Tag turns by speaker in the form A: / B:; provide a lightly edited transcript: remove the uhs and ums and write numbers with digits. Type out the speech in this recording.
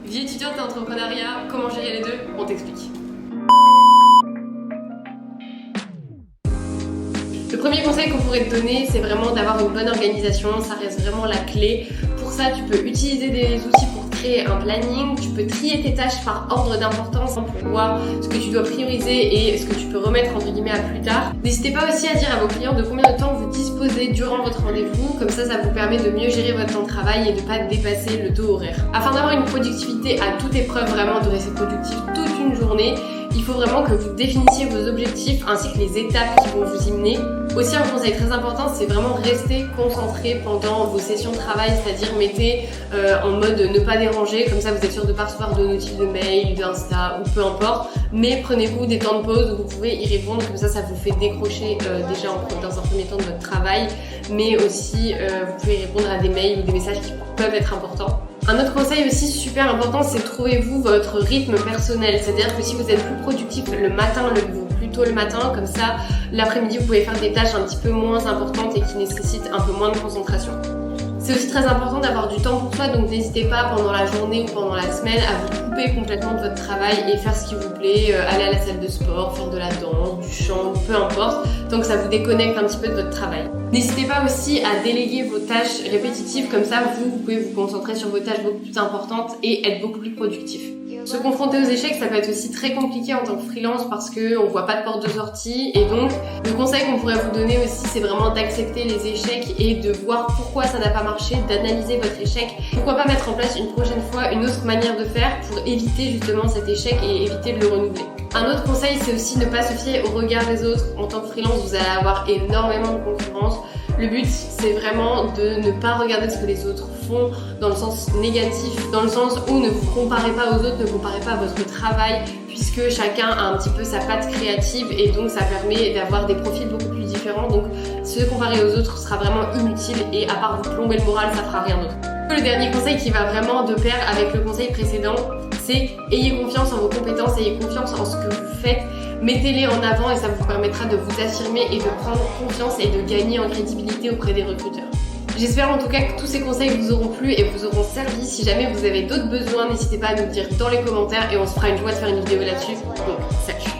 A: Vie étudiante et entrepreneuriat, comment gérer les deux? On t'explique. Le premier conseil qu'on pourrait te donner, c'est vraiment d'avoir une bonne organisation, ça reste vraiment la clé. Pour ça, tu peux utiliser des outils pour créer un planning, tu peux trier tes tâches par ordre d'importance pour voir ce que tu dois prioriser et ce que tu peux remettre entre guillemets à plus tard. N'hésitez pas aussi à dire à vos clients de combien de temps vous disposez durant votre rendez-vous, comme ça vous permet de mieux gérer votre temps de travail et de ne pas dépasser le taux horaire. Afin d'avoir une productivité à toute épreuve, vraiment de rester productif toute une journée, il faut vraiment que vous définissiez vos objectifs ainsi que les étapes qui vont vous y mener. Aussi, un conseil très important, c'est vraiment rester concentré pendant vos sessions de travail, c'est-à-dire mettez en mode ne pas déranger, comme ça vous êtes sûr de ne pas recevoir de notifs de mail, d'Insta ou peu importe, mais prenez-vous des temps de pause où vous pouvez y répondre, comme ça vous fait décrocher déjà dans un premier temps de votre travail, mais aussi vous pouvez répondre à des mails ou des messages qui peuvent être importants. Un autre conseil aussi super important, c'est trouvez-vous votre rythme personnel. C'est-à-dire que si vous êtes plus productif le matin, plus tôt le matin, comme ça, l'après-midi, vous pouvez faire des tâches un petit peu moins importantes et qui nécessitent un peu moins de concentration. C'est aussi très important d'avoir du temps pour soi, donc n'hésitez pas pendant la journée ou pendant la semaine à vous couper complètement de votre travail et faire ce qui vous plaît, aller à la salle de sport, faire de la danse, du chant, peu importe, tant que ça vous déconnecte un petit peu de votre travail. N'hésitez pas aussi à déléguer vos tâches répétitives, comme ça vous pouvez vous concentrer sur vos tâches beaucoup plus importantes et être beaucoup plus productif. Se confronter aux échecs, ça peut être aussi très compliqué en tant que freelance parce qu'on voit pas de porte de sortie, et donc le conseil qu'on pourrait vous donner aussi, c'est vraiment d'accepter les échecs et de voir pourquoi ça n'a pas marché, d'analyser votre échec. Pourquoi pas mettre en place une prochaine fois une autre manière de faire pour éviter justement cet échec et éviter de le renouveler. Un autre conseil, c'est aussi ne pas se fier au regard des autres. En tant que freelance, vous allez avoir énormément de concurrence. Le but, c'est vraiment de ne pas regarder ce que les autres font dans le sens négatif, dans le sens où ne vous comparez pas aux autres, ne comparez pas votre travail, puisque chacun a un petit peu sa patte créative et donc ça permet d'avoir des profils beaucoup plus différents. Donc se comparer aux autres sera vraiment inutile et à part vous plomber le moral, ça fera rien d'autre. Le dernier conseil qui va vraiment de pair avec le conseil précédent, c'est ayez confiance en vos compétences, ayez confiance en ce que vous faites. Mettez-les en avant et ça vous permettra de vous affirmer et de prendre confiance et de gagner en crédibilité auprès des recruteurs. J'espère en tout cas que tous ces conseils vous auront plu et vous auront servi. Si jamais vous avez d'autres besoins, n'hésitez pas à nous le dire dans les commentaires et on se fera une joie de faire une vidéo là-dessus. Donc, salut!